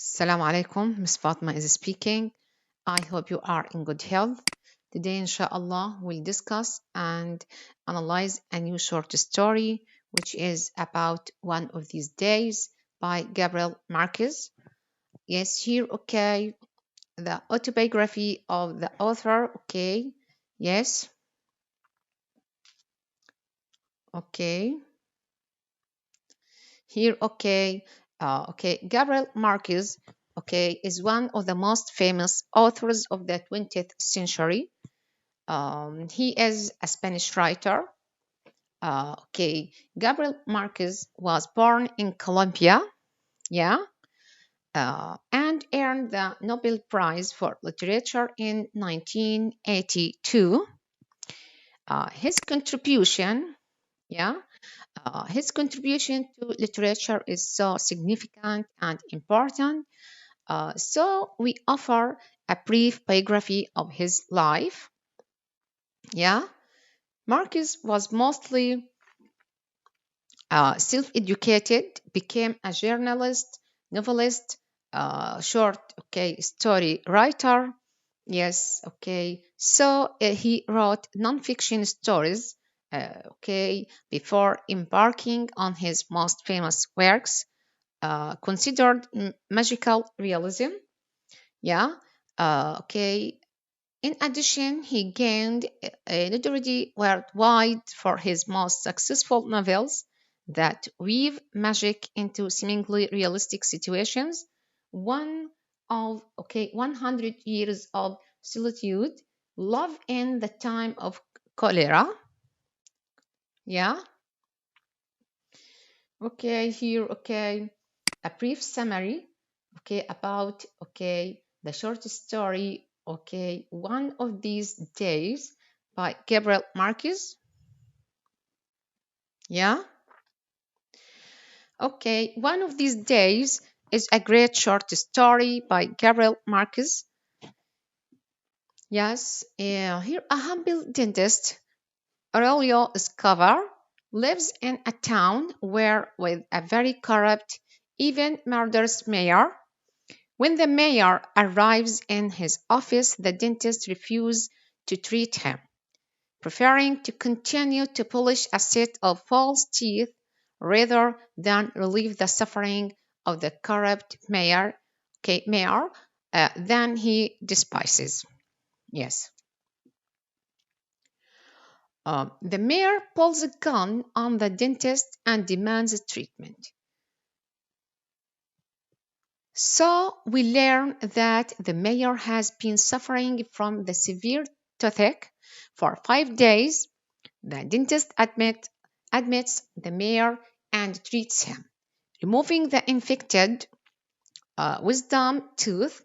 Assalamu alaikum, Miss Fatima is speaking. I hope you are in good health. Today, inshallah, we'll discuss and analyze a new short story, which is about one of these days by Gabriel Marquez. Yes, here, okay, the autobiography of the author, okay, yes, okay, here, okay, Gabriel Marquez, okay, is one of the most famous authors of the 20th century. He is a Spanish writer. Gabriel Marquez was born in Colombia, yeah, and earned the Nobel Prize for Literature in 1982. His contribution, yeah, his contribution to literature is so significant and important. So we offer a brief biography of his life. Yeah, Marquez was mostly self-educated, became a journalist, novelist, short, story writer. Yes, So he wrote non-fiction stories, before embarking on his most famous works, considered magical realism. Yeah, In addition, he gained a notoriety worldwide for his most successful novels that weave magic into seemingly realistic situations. One of 100 Years of Solitude, Love in the Time of Cholera. Yeah. A brief summary. About the short story. One of These Days by Gabriel Marquez. Yeah. One of These Days is a great short story by Gabriel Marquez. Yes. Here a humble dentist, Aurelio Escobar, lives in a town with a very corrupt, even murderous mayor. When the mayor arrives in his office, the dentist refuses to treat him, preferring to continue to polish a set of false teeth rather than relieve the suffering of the corrupt mayor, than he despises. Yes. The mayor pulls a gun on the dentist and demands treatment. So we learn that the mayor has been suffering from the severe toothache for 5 days. The dentist admits the mayor and treats him, removing the infected wisdom tooth.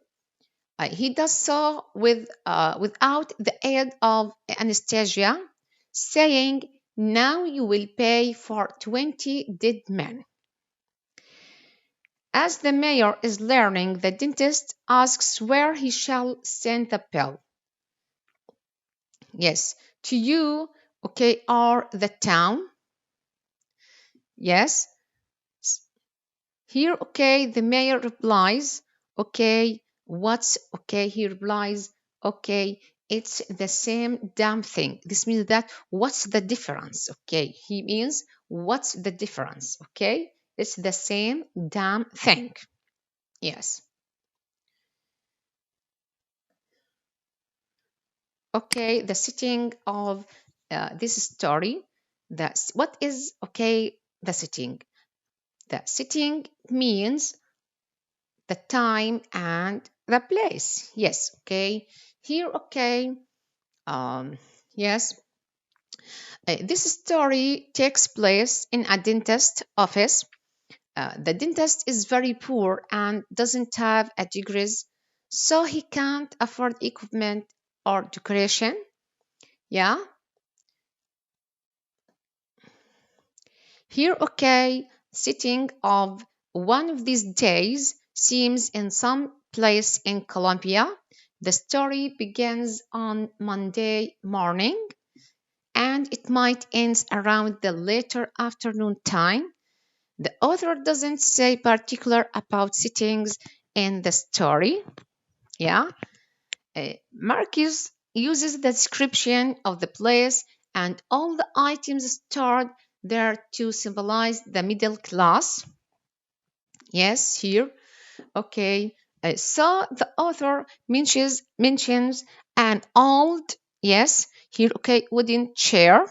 He does so without the aid of anesthesia, saying, "Now you will pay for 20 dead men." As the mayor is learning, the dentist asks where he shall send the bill. Yes, to you, or the town. Yes. Here, the mayor replies, what's he replies, it's the same damn thing. This means that what's the difference? He means what's the difference? It's the same damn thing. Yes. The setting of this story. What is the setting? The setting means the time and the place. Yes. Here. Yes. This story takes place in a dentist office. The dentist is very poor and doesn't have a degree, so he can't afford equipment or decoration. Yeah. Here, setting of one of these days seems in some place in Colombia. The story begins on Monday morning and it might end around the later afternoon time. The author doesn't say particular about settings in the story. Yeah. Marquez uses the description of the place and all the items stored there to symbolize the middle class. Yes, here. Okay. So the author mentions an old, yes, here, okay, wooden chair,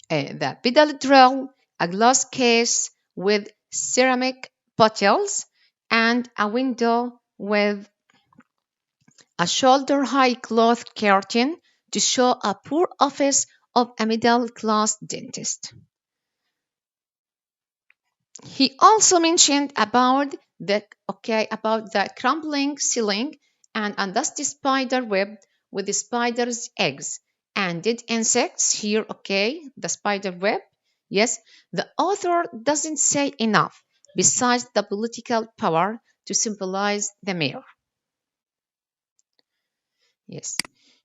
the pedal drill, a glass case with ceramic bottles, and a window with a shoulder-high cloth curtain to show a poor office of a middle-class dentist. He also mentioned about the crumbling ceiling and a dusty spider web with the spider's eggs and dead insects. Here, okay, the spider web. Yes, the author doesn't say enough besides the political power to symbolize the mayor. Yes.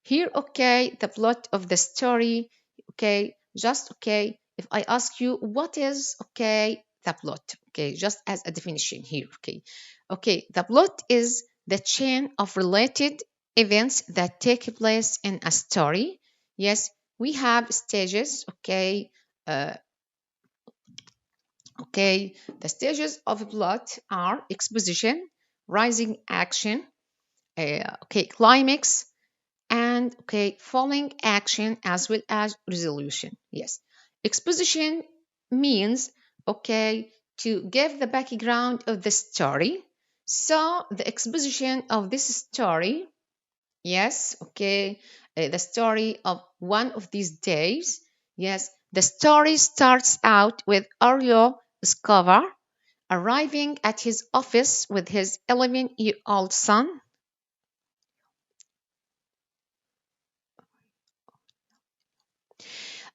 Here, okay, the plot of the story. Okay, just okay. If I ask you what is okay the plot, okay, just as a definition here, okay, okay, the plot is the chain of related events that take place in a story. Yes, we have stages. Okay, uh, okay, the stages of a plot are exposition, rising action, okay, climax, and okay, following action as well as resolution. Yes, exposition means okay to give the background of the story. So the exposition of this story, yes, okay, the story of one of these days. Yes, the story starts out with Arlo Escobar arriving at his office with his 11-year-old son.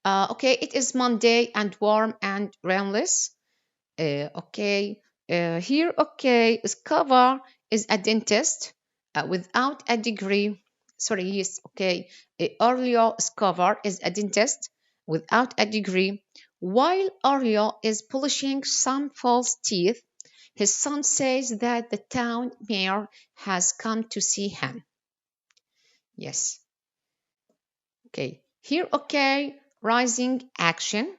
Okay, it is Monday and warm and rainless. Okay, here, okay, Escobar is a dentist without a degree. Sorry, yes, okay. Orleo Escobar is a dentist without a degree. While Orleo is polishing some false teeth, his son says that the town mayor has come to see him. Yes, okay. Here, okay, rising action.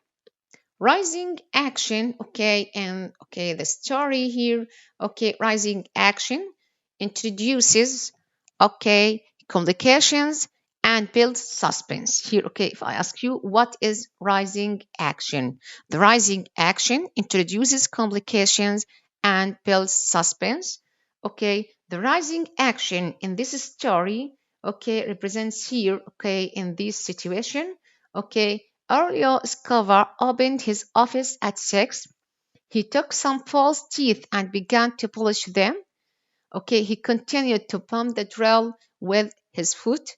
Rising action, okay, and okay, the story here, okay, rising action introduces, okay, complications and builds suspense. Here, okay, if I ask you what is rising action, the rising action introduces complications and builds suspense. Okay, the rising action in this story, okay, represents here, okay, in this situation, okay, Aurelio Escobar opened his office at 6. He took some false teeth and began to polish them. Okay, he continued to pump the drill with his foot.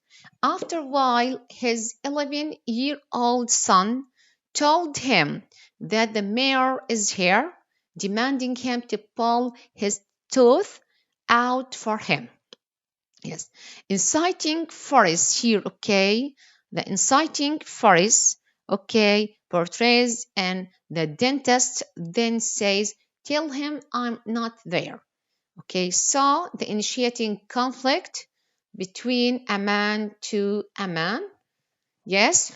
After a while, his 11-year-old son told him that the mayor is here, demanding him to pull his tooth out for him. Yes, inciting force here, okay, the inciting force, okay, portrays and the dentist then says, tell him I'm not there. Okay, so the initiating conflict between a man to a man. Yes.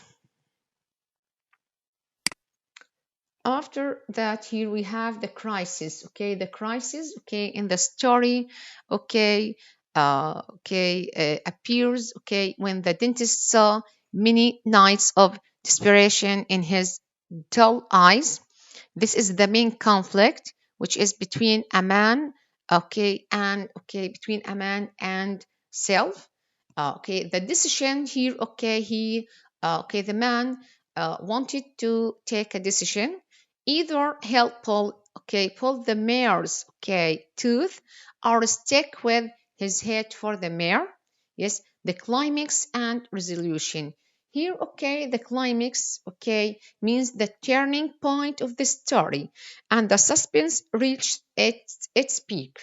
After that, here we have the crisis. Okay, the crisis. Okay, in the story. Okay, appears. Okay, when the dentist saw many nights of desperation in his dull eyes. This is the main conflict, which is between a man. Okay, and okay, between a man and self. Okay, the decision here. Okay, okay, the man wanted to take a decision, either help pull the mare's okay tooth or stick with his head for the mare. Yes, the climax and resolution. Here, okay, the climax, okay, means the turning point of the story, and the suspense reached its peak.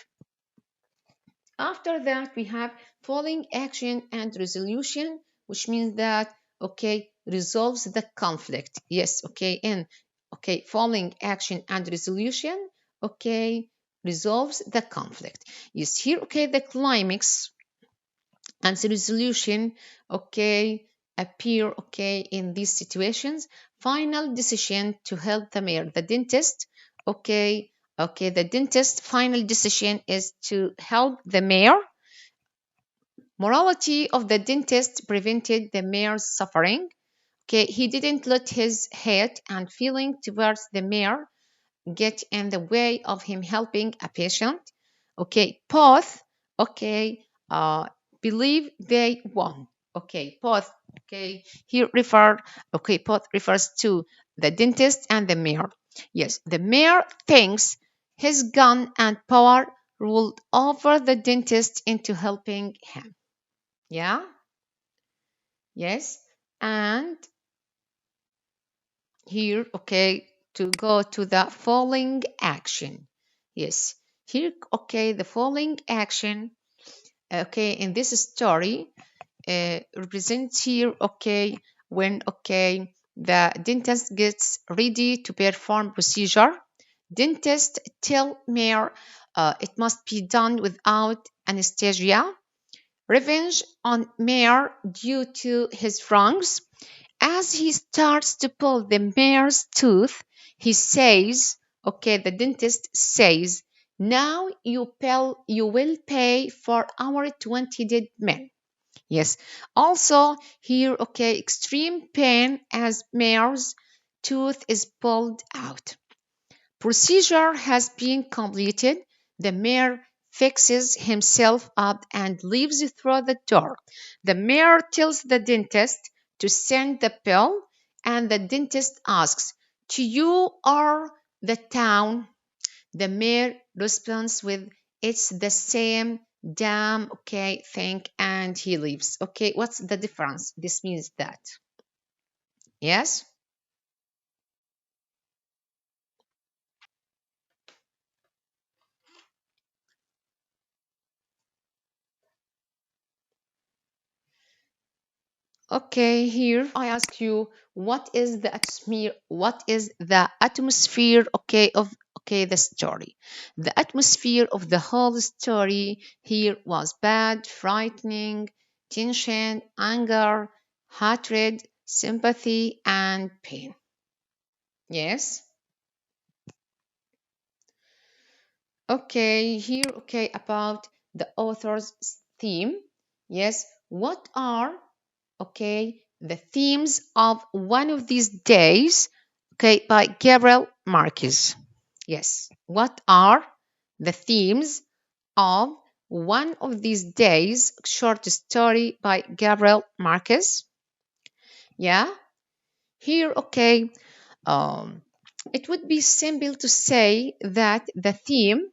After that, we have following action and resolution, which means that, okay, resolves the conflict. Yes, okay, and okay, following action and resolution, okay, resolves the conflict. Yes, here, okay, the climax and the resolution, okay, appear, okay, in these situations. Final decision to help the mayor, the dentist, okay, the dentist final decision is to help the mayor. Morality of the dentist prevented the mayor's suffering. Okay, he didn't let his hate and feeling towards the mayor get in the way of him helping a patient. Okay, both, okay, believe they won. Okay, both, okay, here refer, okay, both refers to the dentist and the mayor. Yes, the mayor thinks his gun and power ruled over the dentist into helping him. Yeah, yes, and here, okay, to go to the following action. Yes, here, okay, the following action, okay, in this story, represents here, okay, when, okay, the dentist gets ready to perform procedure. Dentist tell mayor it must be done without anesthesia. Revenge on mayor due to his wrongs. As he starts to pull the mare's tooth, he says, okay, the dentist says, now you will pay for our 20 dead men. Yes. Also here, okay, extreme pain as mare's tooth is pulled out. Procedure has been completed. The mayor fixes himself up and leaves through the door. The mayor tells the dentist to send the bill, and the dentist asks, to you or the town? The mayor responds with, it's the same damn, okay, thing, and he leaves. Okay, what's the difference? This means that. Yes? Okay, here I ask you, what is the atmosphere? What is the atmosphere? Okay, of okay the story. The atmosphere of the whole story here was bad, frightening, tension, anger, hatred, sympathy, and pain. Yes. Okay, here okay about the author's theme. Yes, what are okay the themes of one of these days, okay, by Gabriel Marquez? Yes, what are the themes of one of these days, short story by Gabriel Marquez? Yeah, here, okay, um it would be simple to say that the theme,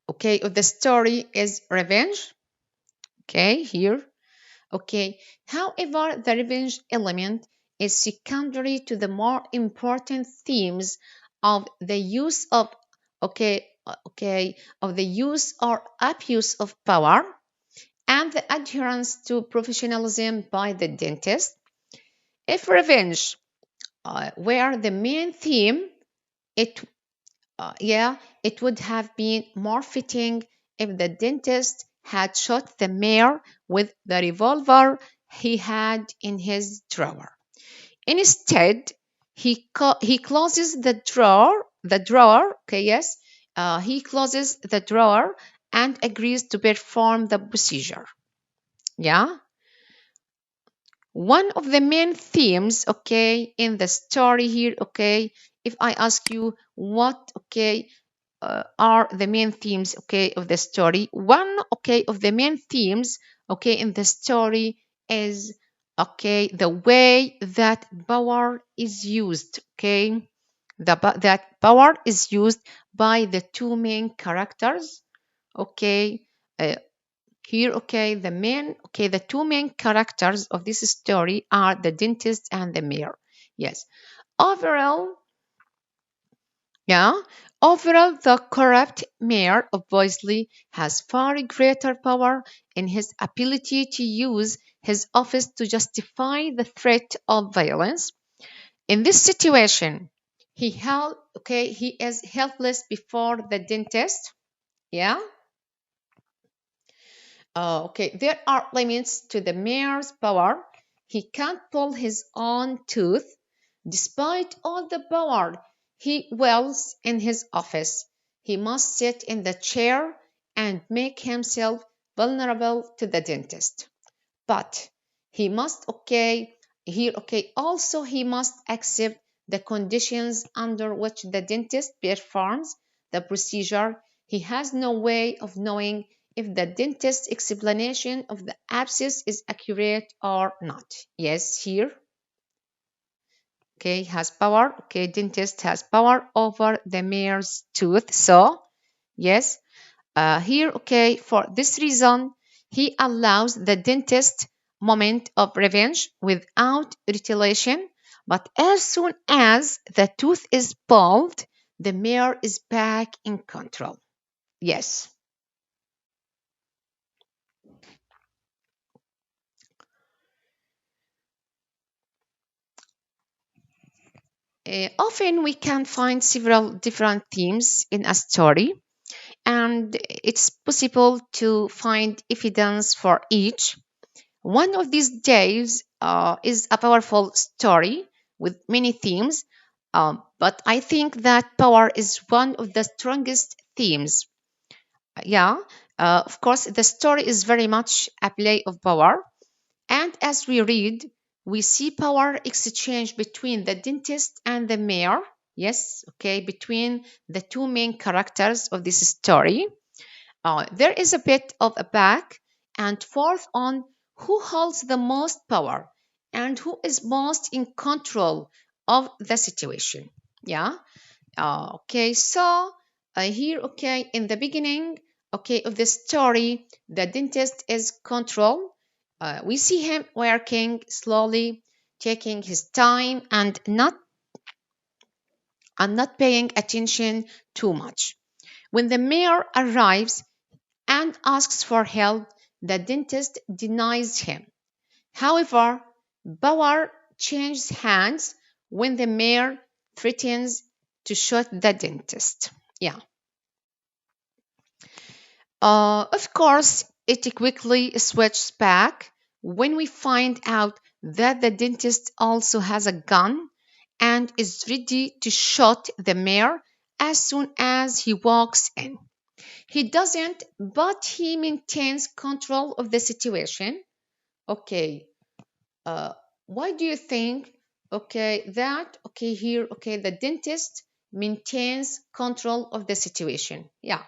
okay, of the story is revenge. Okay, here. Okay, however, the revenge element is secondary to the more important themes of the use of, of the use or abuse of power and the adherence to professionalism by the dentist. If revenge were the main theme, it it would have been more fitting if the dentist had shot the mayor with the revolver he had in his drawer. Instead, he closes the drawer, okay, yes, he closes the drawer and agrees to perform the procedure. Yeah. One of the main themes, okay, in the story here, okay, if I ask you what, okay, are the main themes, okay, of the story, one, okay, of the main themes, okay, in the story is, okay, the way that power is used, okay, that power is used by the two main characters, okay, uh, here, okay, the two main characters of this story are the dentist and the mayor. Yes. Overall, yeah, overall, the corrupt mayor of Boisley has far greater power in his ability to use his office to justify the threat of violence. In this situation, he is helpless before the dentist. Yeah. There are limits to the mayor's power. He can't pull his own tooth. Despite all the power he wields in his office, he must sit in the chair and make himself vulnerable to the dentist. But he must, also he must accept the conditions under which the dentist performs the procedure. He has no way of knowing if the dentist's explanation of the abscess is accurate or not. Yes, here, has power. Dentist has power over the mayor's tooth. So, yes, here, for this reason, he allows the dentist moment of revenge without retaliation. But as soon as the tooth is pulled, the mayor is back in control. Yes. Often we can find several different themes in a story, and it's possible to find evidence for each. One of these days is a powerful story with many themes, but I think that power is one of the strongest themes. Yeah, of course, the story is very much a play of power. And as we read, we see power exchange between the dentist and the mayor. Yes, between the two main characters of this story. There is a bit of a back and forth on who holds the most power and who is most in control of the situation. Yeah. So here, in the beginning, of the story, the dentist is control. We see him working slowly, taking his time, and not paying attention too much. When the mayor arrives and asks for help, the dentist denies him. However, power changes hands when the mayor threatens to shoot the dentist. Yeah. Of course, it quickly switches back when we find out that the dentist also has a gun and is ready to shoot the mayor as soon as he walks in. He doesn't, but he maintains control of the situation. Okay. Why do you think, the dentist maintains control of the situation? Yeah.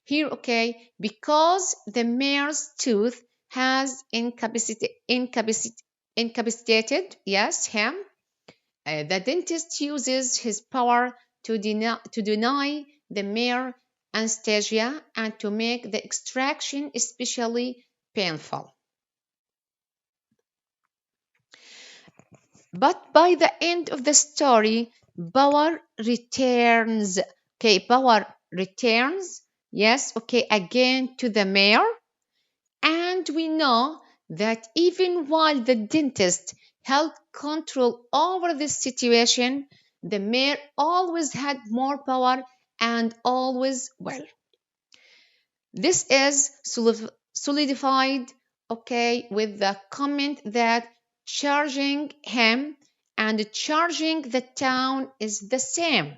Here, because the mayor's tooth has incapacitated, yes, him. The dentist uses his power to deny the mayor anesthesia and to make the extraction especially painful. But by the end of the story, power returns. Power returns. Yes, again to the mayor. And we know that even while the dentist held control over this situation, the mayor always had more power and always well. This is solidified, with the comment that charging him and charging the town is the same.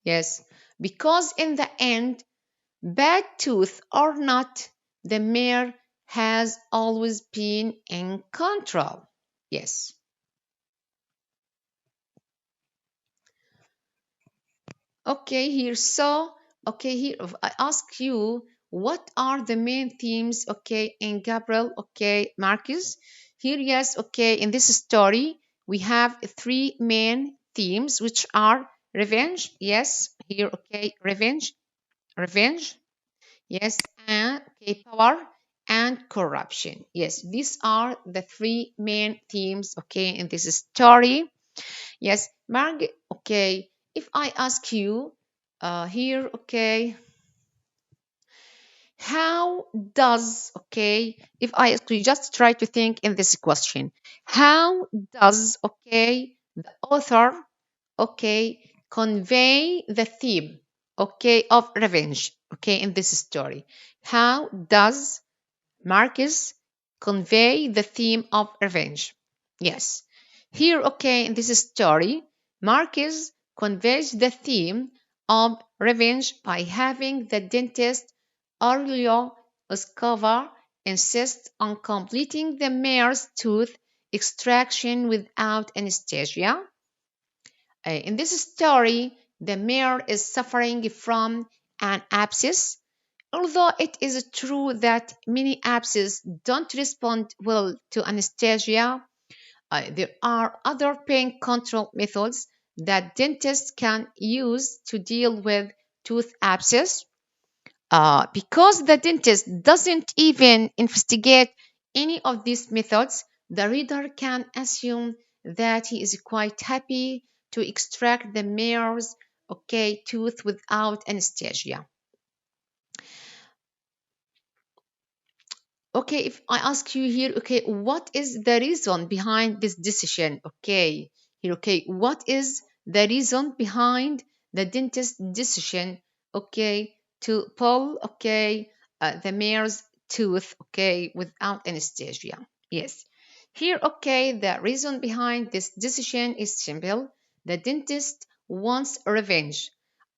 Yes, because in the end, bad tooth or not, the mayor has always been in control. Yes. Here I ask you, what are the main themes, in Gabriel, Marquez? Here, yes, in this story, we have three main themes, which are revenge, yes, here, revenge, yes, and power and corruption. Yes, these are the three main themes, in this story. Yes, Marg, if I ask you here, how does, if I ask you, just try to think in this question, how does, the author, okay, convey the theme, okay, of revenge, okay, in this story? How does Marquez convey the theme of revenge? Yes. Here, okay, in this story, Marquez conveys the theme of revenge by having the dentist Aurelio Escobar insist on completing the mare's tooth extraction without anesthesia. In this story, the mare is suffering from an abscess. Although it is true that many abscesses don't respond well to anesthesia, there are other pain control methods that dentists can use to deal with tooth abscess. Because the dentist doesn't even investigate any of these methods, the reader can assume that he is quite happy to extract the mare's okay tooth without anesthesia. Okay, if I ask you here, okay, what is the reason behind this decision? Okay, here, okay, what is the reason behind the dentist's decision, okay, to pull, okay, the mare's tooth, okay, without anesthesia? Yes, here, okay, the reason behind this decision is simple. The dentist wants revenge.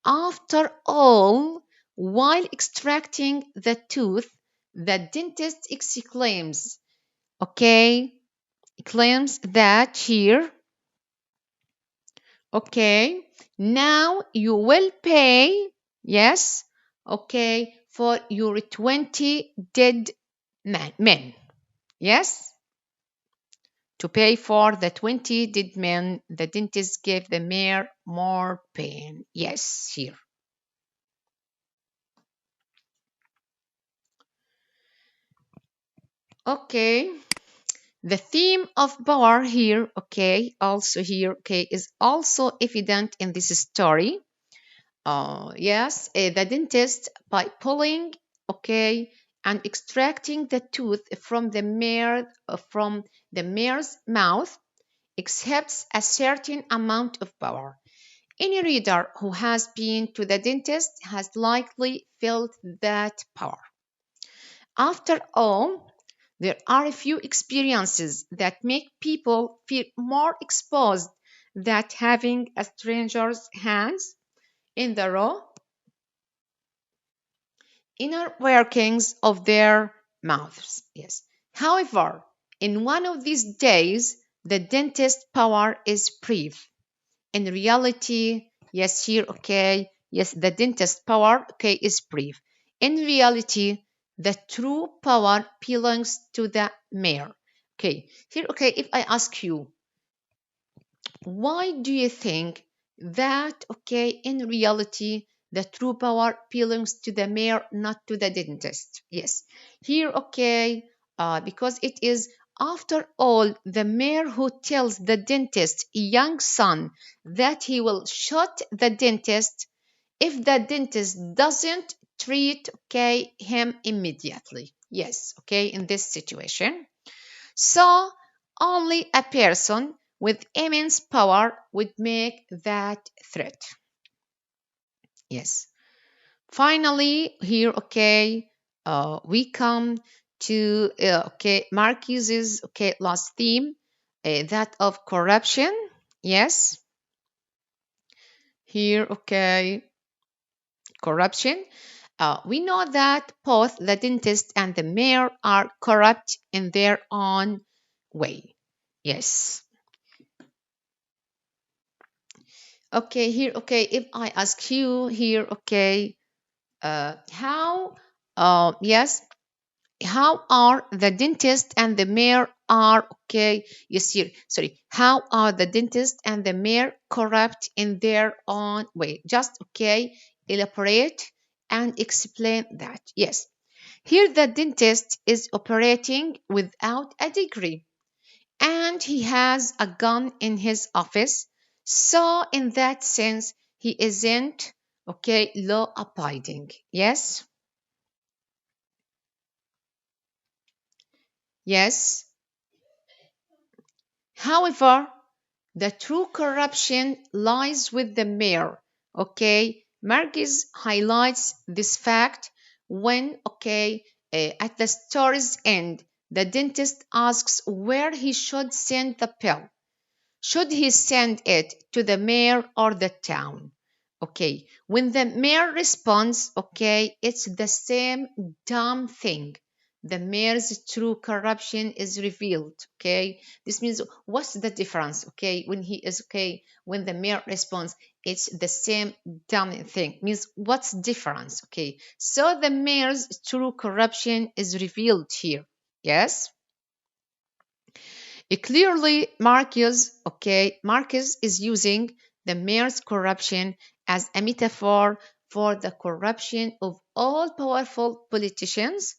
After all, while extracting the tooth, the dentist exclaims, okay, claims that here, okay, now you will pay, yes, okay, for your 20 dead men. Yes, to pay for the 20 dead men, the dentist gave the mare more pain. Yes, here. Okay, the theme of power here, okay, also here, okay, is also evident in this story. Yes, the dentist, by pulling, okay, and extracting the tooth from the mare's mouth, exerts a certain amount of power. Any reader who has been to the dentist has likely felt that power. After all, there are a few experiences that make people feel more exposed than having a stranger's hands in the raw inner workings of their mouths. Yes. However, in one of these days, the dentist's power is brief. In reality, yes, here, okay, yes, the dentist's power, okay, is brief. In reality, the true power belongs to the mayor. Okay, here, okay, if I ask you, why do you think that, okay, in reality, the true power belongs to the mayor, not to the dentist? Yes, here, okay, because it is, after all, the mayor who tells the dentist, young son, that he will shoot the dentist if the dentist doesn't treat, okay, him immediately. Yes, okay, in this situation. So only a person with immense power would make that threat. Yes. Finally, here, okay, we come to okay Marquez's okay last theme, that of corruption. Yes. Here, okay, corruption. We know that both the dentist and the mayor are corrupt in their own way. Yes. Okay, here, okay, if I ask you here, okay, how, yes, how are the dentist and the mayor are, okay, yes, here, sorry, how are the dentist and the mayor corrupt in their own way? Just, okay, elaborate and explain that. Yes, here the dentist is operating without a degree and he has a gun in his office. So, in that sense, he isn't, okay, law abiding. Yes, yes. However, The true corruption lies with the mayor. Okay, Marquez highlights this fact when, at the story's end, the dentist asks where he should send the pill. Should he send it to the mayor or the town? Okay, when the mayor responds, it's the same dumb thing. The mayor's true corruption is revealed. Okay, this means what's the difference? Okay, when he is when the mayor responds, it's the same dumb thing. Means what's difference? Okay, so the mayor's true corruption is revealed here. Yes. Clearly, Marquez is using the mayor's corruption as a metaphor for the corruption of all powerful politicians.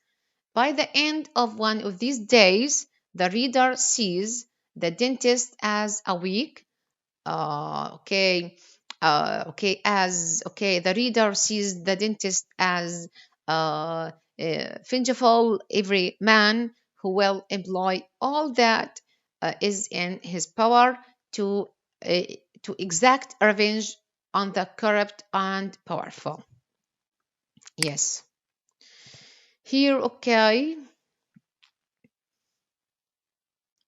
By the end of one of these days, the reader sees the dentist as a weak, the reader sees the dentist as vengeful every man who will employ all that is in his power to uh, to exact revenge on the corrupt and powerful. Yes. Here,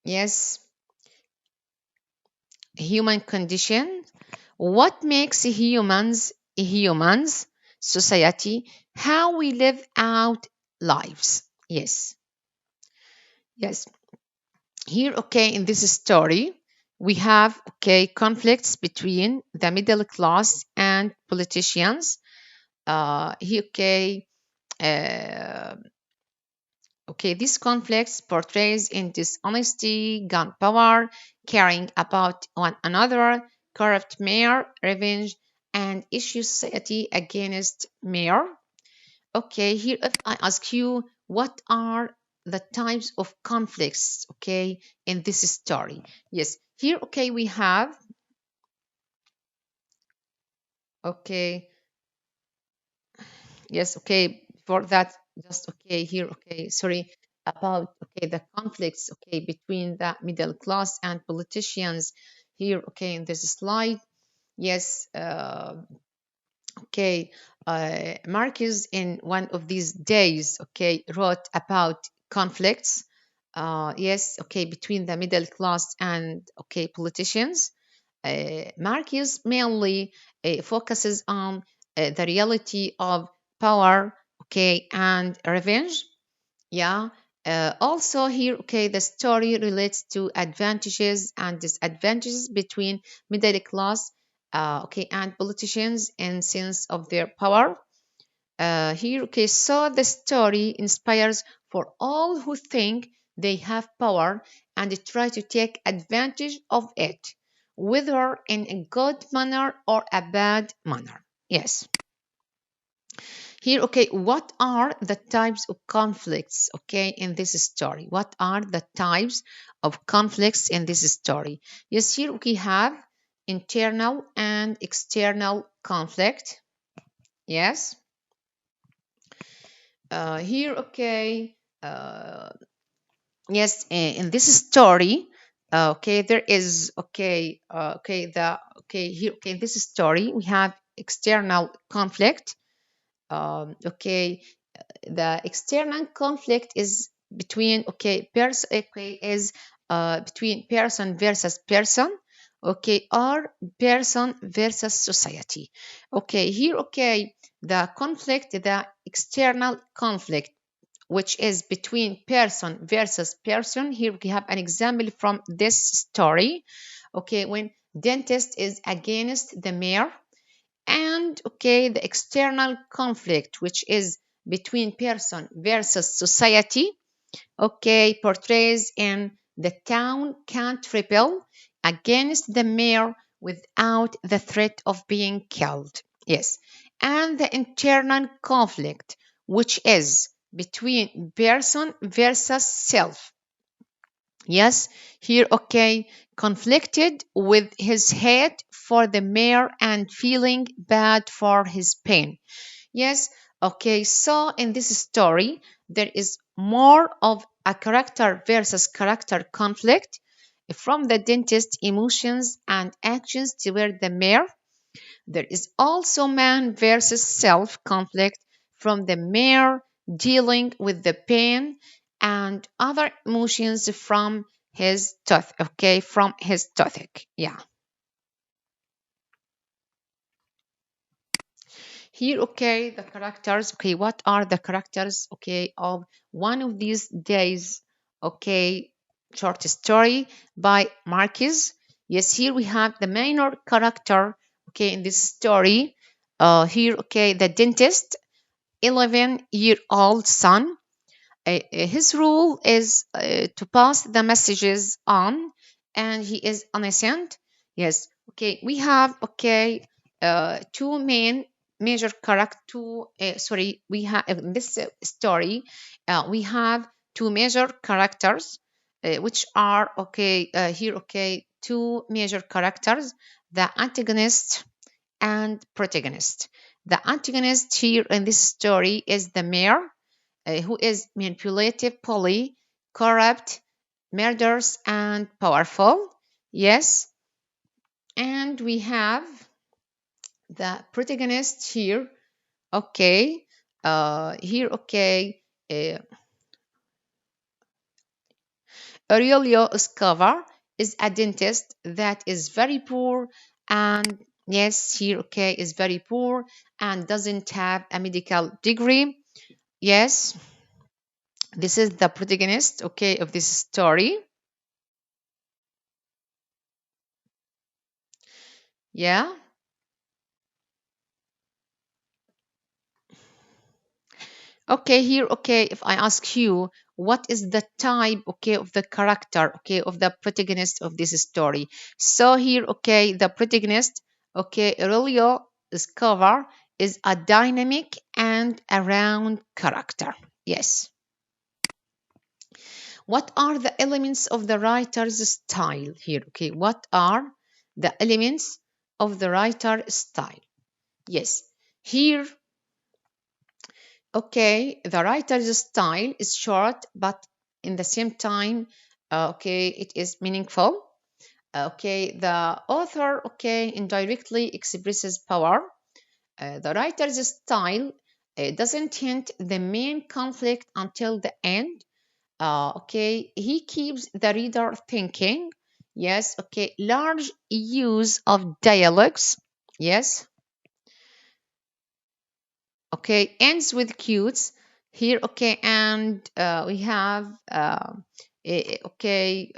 yes, human condition. What makes humans, society, how we live out lives. Yes. Yes. Here, in this story, we have, conflicts between the middle class and politicians. Here, uh, this conflict portrays in dishonesty, gunpowder, caring about one another, corrupt mayor, revenge, and issue society against mayor. Here if I ask you, what are the types of conflicts, in this story? Yes, here, we have, okay, yes, for that, just, here, sorry, about, the conflicts, between the middle class and politicians here, in this slide. Yes, okay, Marquez in one of these days, wrote about conflicts, yes, between the middle class and, politicians. Marquez mainly focuses on the reality of power, and revenge. Yeah. Also here, the story relates to advantages and disadvantages between middle class, and politicians in sense of their power. Here, so the story inspires for all who think they have power and try to take advantage of it, whether in a good manner or a bad manner. Yes. Here, what are the types of conflicts, in this story? What are the types of conflicts in this story? Yes, here we have internal and external conflict. Yes. Here, yes, in this story, there is, here, in this story, we have external conflict. The external conflict is between between person versus person, or person versus society. Here, the external conflict, which is between person versus person. Here we have an example from this story. When dentist is against the mayor, and the external conflict, which is between person versus society, portrays in the town can't rebel against the mayor without the threat of being killed. Yes. And the internal conflict, which is between person versus self. Yes, here, conflicted with his hate for the mayor and feeling bad for his pain. Yes, so in this story, there is more of a character versus character conflict, from the dentist emotions and actions toward the mayor. There is also man versus self conflict from the mayor dealing with the pain and other emotions from his tooth, okay, from his toothache. Yeah. Here, okay, the characters, okay, what are the characters, okay, of one of these days, okay, short story by Marquez. Yes, here we have the minor character, okay, in this story. Here, okay, the dentist, 11-year-old son. His role is to pass the messages on, and he is innocent. Yes, okay, we have, okay, two main major character. Sorry, we have in this story, we have two major characters, which are, okay, here, okay, two major characters, the antagonist and protagonist. The antagonist here in this story is the mayor, who is manipulative, bully, corrupt, murderous, and powerful. Yes, and we have the protagonist here. Okay, here, okay, Aurelio Escobar is a dentist that is very poor, and yes, here, okay, is very poor and doesn't have a medical degree. Yes, this is the protagonist, okay, of this story. Yeah. Okay, here, okay, if I ask you, what is the type, okay, of the character, okay, of the protagonist of this story? So here, okay, the protagonist, okay, Aurelio Escobar is a dynamic and around character. Yes. What are the elements of the writer's style here? Okay, what are the elements of the writer's style? Yes, here, okay, the writer's style is short, but in the same time, okay, it is meaningful. Okay, the author, okay, indirectly expresses power. The writer's style doesn't hint the main conflict until the end. Okay, he keeps the reader thinking. Yes, okay, large use of dialogues. Yes, okay, ends with cues here. Okay, and we have okay,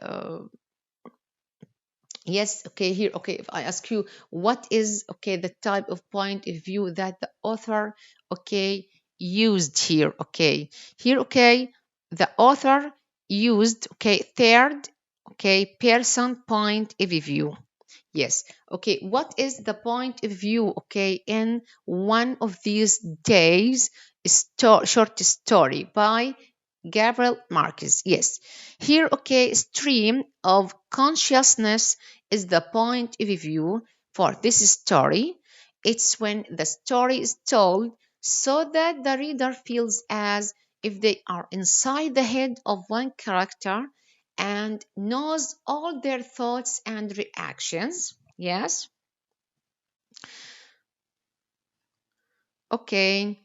yes, okay, here, okay, if I ask you, what is, okay, the type of point of view that the author, okay, used here? Okay, here, okay, the author used, okay, third, okay, person point of view. Yes. Okay. What is the point of view, okay, in one of these days short story by Gabriel Marquez? Yes. Here, okay, stream of consciousness is the point of view for this story. It's when the story is told so that the reader feels as if they are inside the head of one character and knows all their thoughts and reactions. Yes. Okay.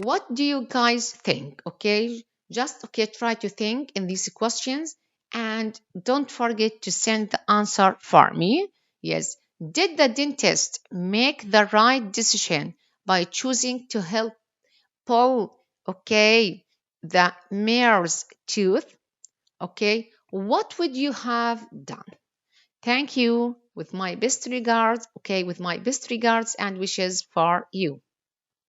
What do you guys think? Okay. Just, okay, try to think in these questions and don't forget to send the answer for me. Yes. Did the dentist make the right decision by choosing to help pull, okay, the mare's tooth? Okay. What would you have done? Thank you. With my best regards, okay, with my best regards and wishes for you.